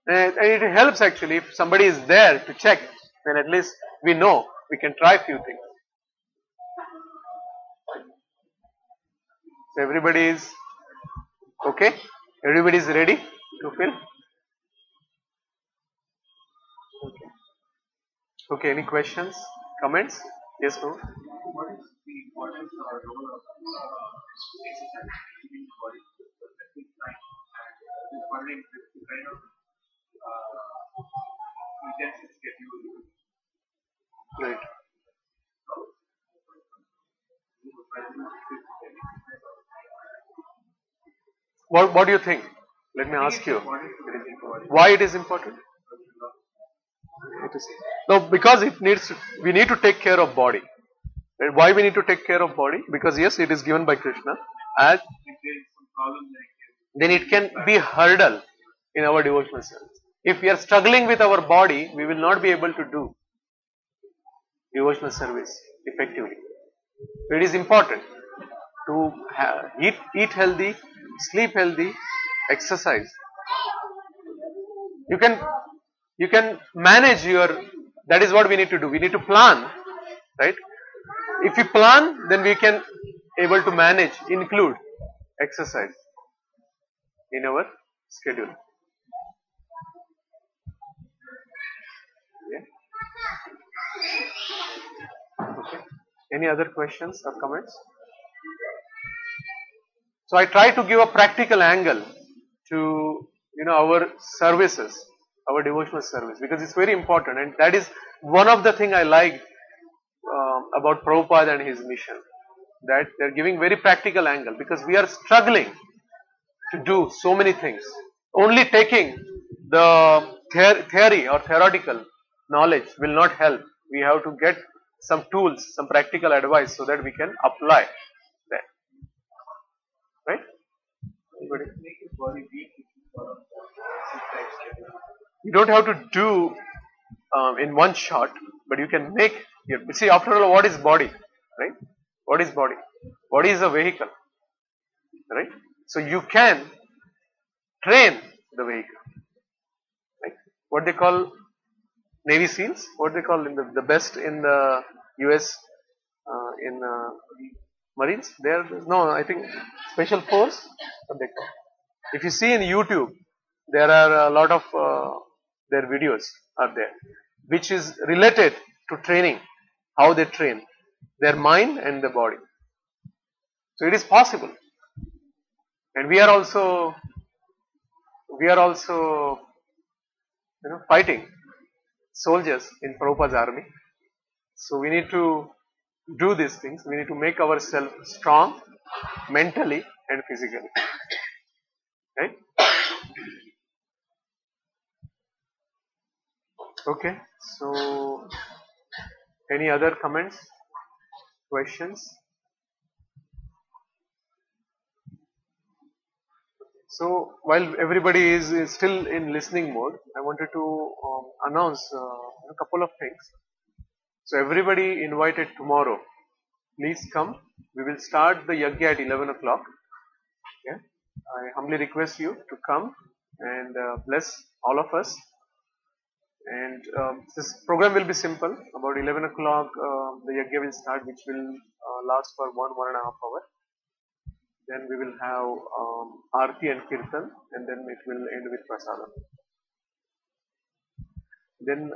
And it helps actually if somebody is there to check. Then at least we know we can try few things. So everybody is okay? Everybody is ready to fill? Okay, any questions, comments? Yes, no? What is the importance or role of exercise in the body? I'm wondering if the kind of intensive schedule. Right. What do you think? Let me ask you. Why it is important? No, because we need to take care of body. Right? Why we need to take care of body? Because yes, it is given by Krishna. And then it can be a hurdle in our devotional service. If we are struggling with our body, we will not be able to do devotional service. effectively. So it is important to eat healthy, sleep healthy, exercise. You can manage your, that is what we need to do. We need to plan, right? If we plan, then we can able to manage, include exercise in our schedule. Yeah. Okay. Any other questions or comments? So I try to give a practical angle to our services, our devotional service, because it's very important, and that is one of the thing I like about Prabhupada and his mission, that they're giving very practical angle, because we are struggling to do so many things. Only taking the theory or theoretical knowledge will not help. We have to get some tools, some practical advice so that we can apply that. Right? Anybody? Make your body weak if you follow the schedule. You don't have to do in one shot, but you can make your, see, after all, what is body? Right? What is body? Body is a vehicle. Right? So you can train the vehicle. Right? What they call Navy SEALs, what they call in the best in the US in Marines, there no, I think Special Force, what they call. If you see in YouTube, there are a lot of their videos are there, which is related to training, how they train their mind and the body. So it is possible, and we are also fighting soldiers in Prabhupada's army. So we need to do these things. We need to make ourselves strong mentally and physically. Right? Okay. So any other comments, questions? So while everybody is still in listening mode, I wanted to announce a couple of things. So everybody invited tomorrow. Please come. We will start the yajna at 11 o'clock. Yeah. I humbly request you to come and bless all of us. And this program will be simple. About 11 o'clock, the yajna will start, which will last for 1.5 hours. Then we will have Aarti and Kirtan, and then it will end with Prasadam. Then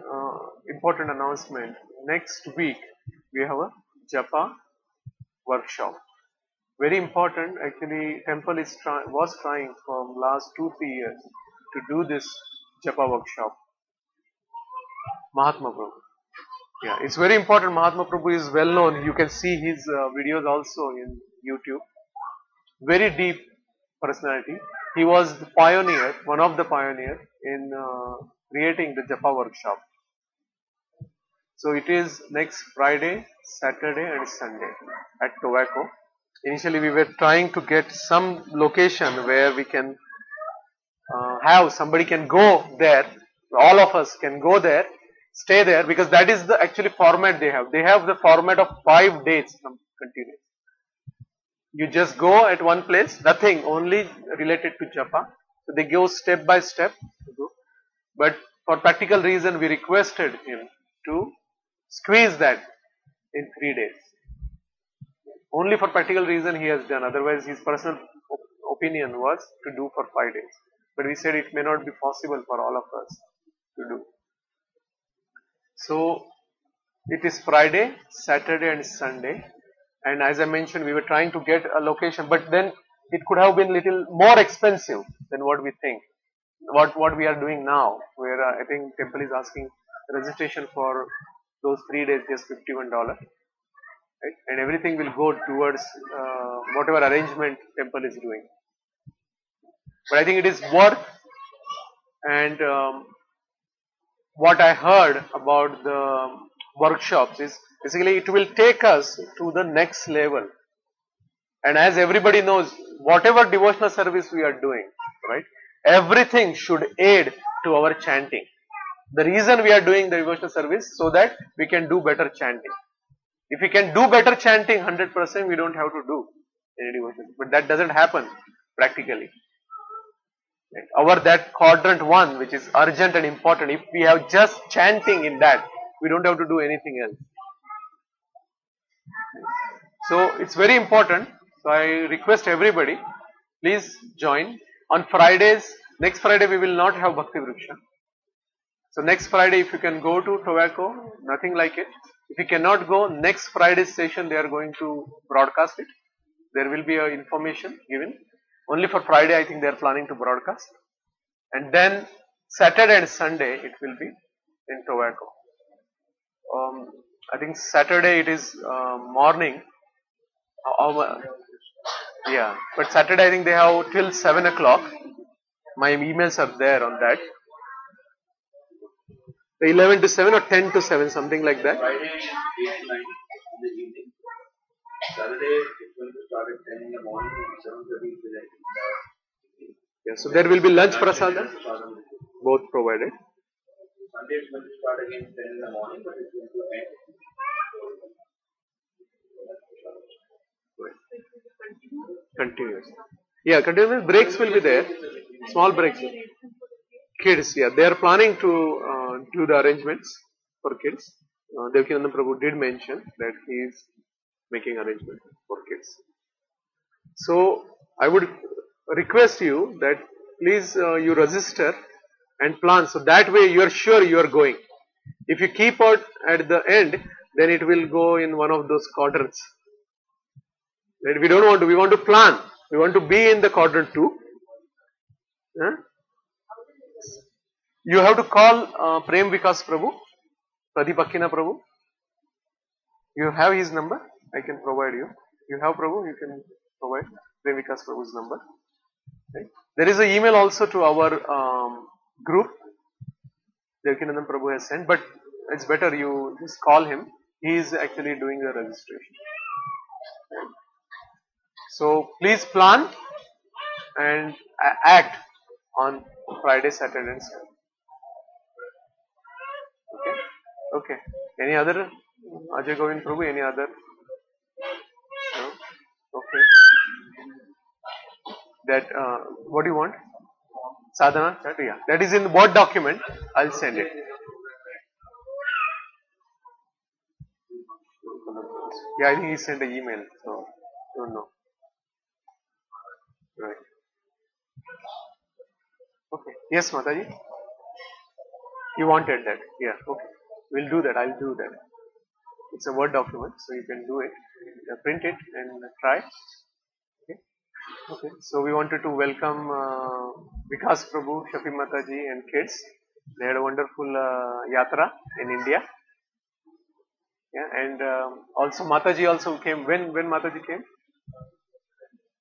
important announcement, next week we have a Japa workshop. Very important, actually temple was trying from last 2-3 years to do this Japa workshop. Mahatma Prabhu. Yeah, it's very important. Mahatma Prabhu is well known. You can see his videos also in YouTube. Very deep personality. He was the pioneer, one of the pioneers in creating the Japa workshop. So it is next Friday, Saturday and Sunday at Tobacco. Initially we were trying to get some location where we can have somebody can go there. All of us can go there, stay there, because that is the actually format they have. They have the format of 5 days continuous. You just go at one place, nothing, only related to Japa. So they go step by step. But for practical reason, we requested him to squeeze that in 3 days. Only for practical reason he has done. Otherwise, his personal opinion was to do for 5 days. But we said it may not be possible for all of us to do. So it is Friday, Saturday and Sunday. And as I mentioned, we were trying to get a location, but then it could have been little more expensive than what we think. What we are doing now, where I think temple is asking registration for those 3 days just $51, right? And everything will go towards whatever arrangement temple is doing. But I think it is worth, and what I heard about the workshops is basically it will take us to the next level. And as everybody knows, whatever devotional service we are doing, right, everything should aid to our chanting. The reason we are doing the devotional service so that we can do better chanting. If we can do better chanting 100%, we don't have to do any devotion. But that doesn't happen practically. Right? Our that quadrant 1, which is urgent and important, if we have just chanting in that, we don't have to do anything else. So it's very important. So I request everybody, please join. On Fridays, next Friday we will not have Bhakti Vriksha. So next Friday, if you can go to tobacco, nothing like it. If you cannot go, next Friday's session they are going to broadcast it. There will be a information given. Only for Friday, I think they are planning to broadcast. And then Saturday and Sunday it will be in tobacco. I think Saturday it is morning. Yeah, but Saturday I think they have till 7 o'clock. My emails are there on that. The 11 to 7 or 10 to 7, something like that. Friday is 8 to 9 in the evening. Saturday it's going to start at 10 in the morning and 7:30 in the evening. Yeah, so there will be lunch prasada, both provided. Sunday it's going to start again 10 in the morning, but it's going to end. Continuous. Yeah, continuous breaks will be there. Small breaks. Kids, yeah, they are planning to do the arrangements for kids. Devkinandan Prabhu did mention that he is making arrangements for kids. So I would request you that please you register and plan. So that way you are sure you are going. If you keep out at the end, then it will go in one of those quadrants. That we don't want to. We want to plan. We want to be in the quadrant 2. Huh? You have to call Prem Vikas Prabhu, Pradipakina Prabhu. You have his number. I can provide you. You have Prabhu. You can provide Prem Vikas Prabhu's number. Right? There is an email also to our group. Devkinandan Prabhu has sent, but it's better you just call him. He is actually doing the registration. Right? So please plan and act on Friday, Saturday and Sunday. Okay. Okay. Any other? Ajay Govind Prabhu, any other? No? Okay. That, what do you want? Sadhana? That, yeah. That is in the Word document. I'll send it. Yeah, I think he sent an email. So, don't know. Right. Okay. Yes, Mataji? You wanted that? Yeah. Okay. We'll do that. I'll do that. It's a Word document, so you can do it. Print it and try. Okay. Okay. So we wanted to welcome Vikas Prabhu, Shafi Mataji and kids. They had a wonderful yatra in India. Yeah, and also Mataji also came. When Mataji came?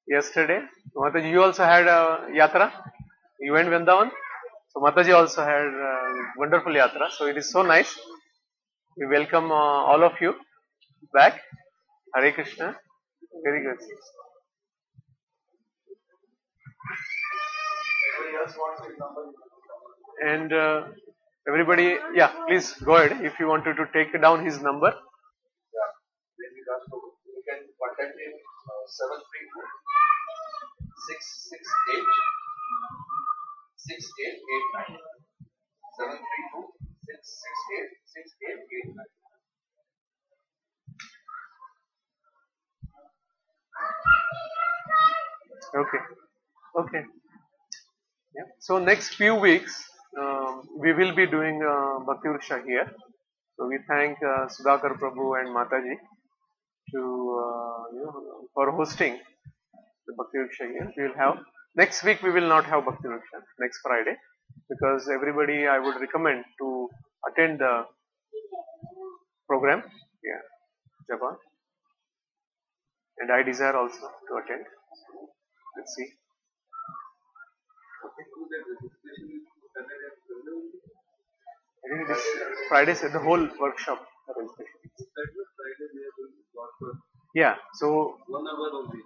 Yesterday. So Mataji, you also had a yatra. You went Vrindavan. So Mataji also had a wonderful yatra. So it is so nice. We welcome all of you back. Hare Krishna. Very good. And everybody, yeah, please go ahead. If you wanted to take down his number. Yeah. Then you can contact him 732 668 6889. 732 668 6889. Okay. Okay. Yeah. So next few weeks we will be doing Bhakti Vriksha here. So we thank Sudhakar Prabhu and Mataji to for hosting the Bhakti Vriksha here. We will have next week. We will not have Bhakti Vriksha next Friday because everybody I would recommend to attend the program. Yeah, Japa. And I desire also to attend. Let's see. Okay. I think it is Friday, the whole workshop. Yeah. So. 1 hour only.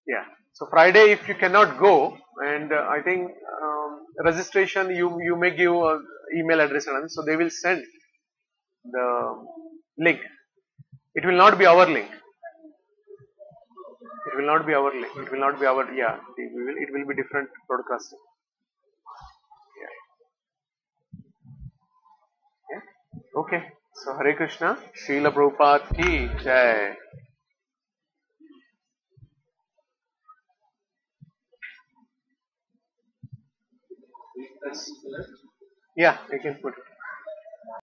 Yeah. So Friday, if you cannot go, and I think registration, you may give email address and so they will send the link. It will not be our link. It will not be our link. It will not be our, yeah. It will be different broadcasting. Yeah. Yeah. Okay. So Hare Krishna. Srila Prabhupada ki jai. Yeah, you can put it.